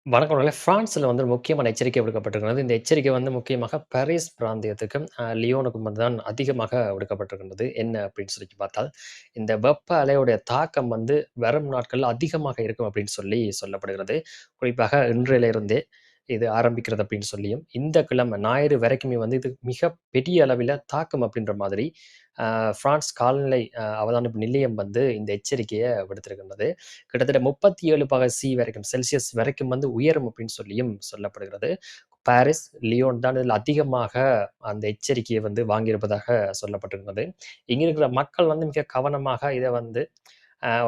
வணக்கம் நண்பர்களே. பிரான்ஸ்ல வந்து முக்கியமான எச்சரிக்கை விடுக்கப்பட்டிருக்கிறது. இந்த எச்சரிக்கை வந்து முக்கியமாக பாரிஸ் பிராந்தியத்துக்கும், லியோனுக்கும் வந்து தான் அதிகமாக விடுக்கப்பட்டிருக்கின்றது. என்ன அப்படின்னு சொல்லி பார்த்தால், இந்த வெப்ப அலையுடைய தாக்கம் வந்து வரும் நாட்கள்ல அதிகமாக இருக்கும் அப்படின்னு சொல்லி சொல்லப்படுகிறது. குறிப்பாக இன்றையிலிருந்தே இது ஆரம்பிக்கிறது அப்படின்னு சொல்லியும், இந்த கிழமை ஞாயிறு வரைக்குமே வந்து இது மிக பெரிய அளவில தாக்கும் அப்படின்ற மாதிரி, பிரான்ஸ் காலநிலை அவதானிப்பு நிலையம் வந்து இந்த எச்சரிக்கைய விடுத்திருக்கின்றது. கிட்டத்தட்ட 37 வரைக்கும் செல்சியஸ் வரைக்கும் வந்து உயரும் அப்படின்னு சொல்லியும் சொல்லப்படுகிறது. பாரிஸ், லியோன் தான் இதில அதிகமாக அந்த எச்சரிக்கைய வந்து வாங்கியிருப்பதாக சொல்லப்பட்டிருந்தது. இங்க இருக்கிற மக்கள் வந்து மிக கவனமாக இத வந்து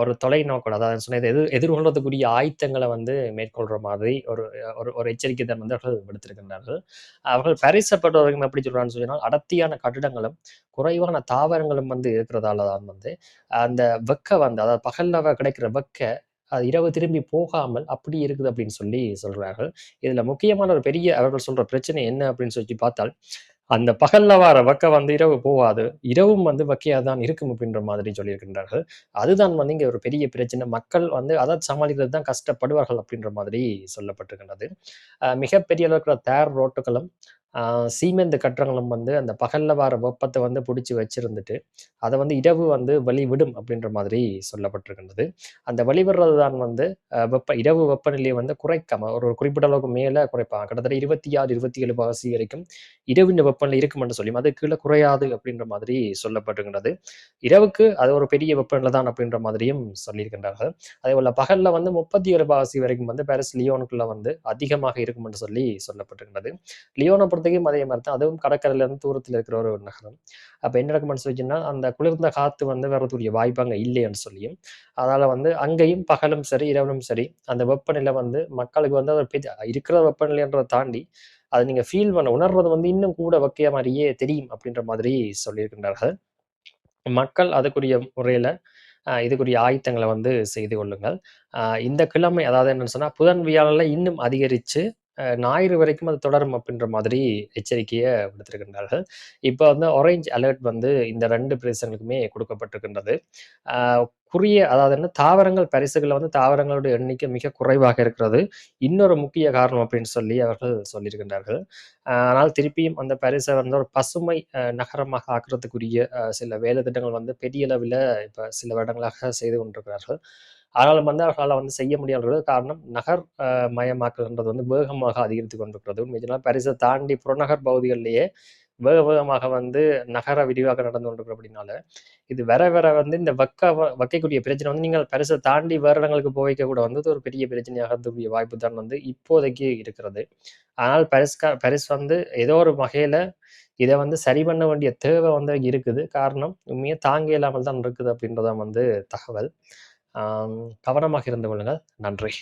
ஒரு தொலைநோக்கோட அதாவது சொன்ன எதிர்கொள்றதுக்குரிய ஆயத்தங்கள வந்து மேற்கொள்ற மாதிரி ஒரு ஒரு ஒரு எச்சரிக்கை தான் வந்து அவர்கள் விடுத்திருக்கின்றார்கள். அவர்கள் பாரிஸ பொறுத்தவரைக்கும் எப்படி சொல்றாங்கன்னு சொன்னால், அடர்த்தியான கட்டிடங்களும், குறைவான தாவரங்களும் வந்து இருக்கிறதால தான் வந்து, அந்த வந்து அதாவது பகல்ல கிடைக்கிற அது இரவு திரும்பி போகாமல் அப்படி இருக்குது அப்படின்னு சொல்லி சொல்றார்கள். இதுல முக்கியமான ஒரு பெரிய அவர்கள் சொல்ற பிரச்சனை என்ன அப்படின்னு சொல்லி பார்த்தால், அந்த பகல்ல வர வந்து இரவு போகாது. இரவும் வந்து வெக்கையா தான் இருக்கும் அப்படின்ற மாதிரி சொல்லியிருக்கின்றார்கள். அதுதான் வந்து இங்க ஒரு பெரிய பிரச்சனை. மக்கள் வந்து அத சமாளிக்கிறது தான் கஷ்டப்படுவார்கள் அப்படின்ற மாதிரி சொல்லப்பட்டிருக்கின்றது. மிகப்பெரிய அளவுக்கு தார் ரோட்டுகளும், அ சீமெந்து கட்டடங்களும் வந்து அந்த பகல்ல வர வெப்பத்த வந்து புடிச்சு வச்சிருந்துட்டு, அத வந்து இரவு வந்து வெளிவிடும் அப்படின்ற மாதிரி சொல்லப்பட்டிருக்கின்றது. அந்த வெளிவிடுறது தான் வந்து இரவு வெப்பநிலையை வந்து குறைக்காம ஒரு குறிப்பிட்ட அளவுக்கு மேல குறைப்பாங்க. கிட்டத்தட்ட 26, 27 வரைக்கும் இரவின் வெப்பநிலை இருக்கும் என்று சொல்லியும், அது கீழ குறையாது அப்படின்ற மாதிரி சொல்லப்பட்டிருக்கின்றது. இரவுக்கு அது ஒரு பெரிய வெப்பநிலை தான் அப்படின்ற மாதிரியும் சொல்லியிருக்கின்றார்கள். அதேபோல பகல்ல வந்து 37 வரைக்கும் வந்து பாரிஸ், லியோனுக்குள்ள வந்து அதிகமாக இருக்கும் என்று சொல்லி சொல்லப்பட்டிருக்கின்றது. லியோன பொறுத்தவரைக்கும் அதே மாரி தான். அதுவும் கடற்கரையிலிருந்து தூரத்தில இருக்கிற ஒரு நகரம். அப்ப என்ன நடக்கும்னு சொல்லிச்சுன்னா, அந்த குளிர்ந்த காத்து வந்து வரக்கூடிய வாய்ப்பு அங்க இல்லைன்னு சொல்லியும், அதனால வந்து அங்கேயும் பகலும் சரி, இரவிலும் சரி, அந்த வெப்பநிலை வந்து மக்களுக்கு வந்து அது இருக்கிற வெப்பநிலைன்றத தாண்டி, அத நீங்க உணர்றது வந்து இன்னும் கூட வெக்கையா மாரியே தெரியும் அப்படின்ற மாதிரி சொல்லியிருக்கின்றார்கள். மக்கள் அதுக்குரிய முறையில இதுக்குரிய ஆயத்தங்கள வந்து செய்து கொள்ளுங்கள். இந்த கிழமை அதாவது என்னன்னு சொன்னா, புதன், வியாழன்ல இன்னும் அதிகரிச்சு, ஞாயிறு வரைக்கும் அது தொடரும் அப்படின்ற மாதிரி எச்சரிக்கைய விடுத்திருக்கின்றார்கள். இப்ப வந்து ஆரஞ்ச் அலர்ட் வந்து இந்த 2 பிரதேசங்களுக்குமே கொடுக்கப்பட்டிருக்கின்றது. ஆ அதாவது என்ன தாவரங்கள் பரிசுகள்ல வந்து தாவரங்களுடைய எண்ணிக்கை மிக குறைவாக இருக்கிறது. இன்னொரு முக்கிய காரணம் அப்படின்னு சொல்லி அவர்கள் சொல்லியிருக்கின்றார்கள். ஆனால் திருப்பியும் அந்த பாரிஸ வந்து ஒரு பசுமை நகரமாக ஆக்குறதுக்குரிய சில வேலை திட்டங்கள் வந்து பெரிய அளவில இப்ப சில வருடங்களாக செய்து கொண்டிருக்கிறார்கள். ஆனாலும் வந்து அவர்களால வந்து செய்ய முடியாதது காரணம் நகர் மயமாக்கல்ன்றது வந்து வேகமாக அதிகரித்துக் கொண்டிருக்கிறது. உண்மையா பாரிஸ தாண்டி புறநகர் பகுதிகள்லயே வேகமாக வந்து நகர விரிவாக்கம் நடந்து கொண்டிருக்கிறபடினால, இது வர வர வந்து இந்த வைக்கக்கூடிய பிரச்சனை வந்து நீங்கள் பாரிஸ தாண்டி வேற இடங்களுக்கு வைக்க கூட வந்து இது ஒரு பெரிய பிரச்சனையாகக்கூடிய வாய்ப்பு தான் வந்து இப்போதைக்கு இருக்கிறது. ஆனால் பாரிஸ் வந்து ஏதோ ஒரு வகையில இத வந்து சரி பண்ண வேண்டிய தேவை வந்து இருக்குது. காரணம் உண்மையா தாங்க இயலாமல் தான் இருக்குது அப்படின்றதான் வந்து தகவல். ஆம் கவனமாக இருந்து கொள்ளுங்கள். நன்றி.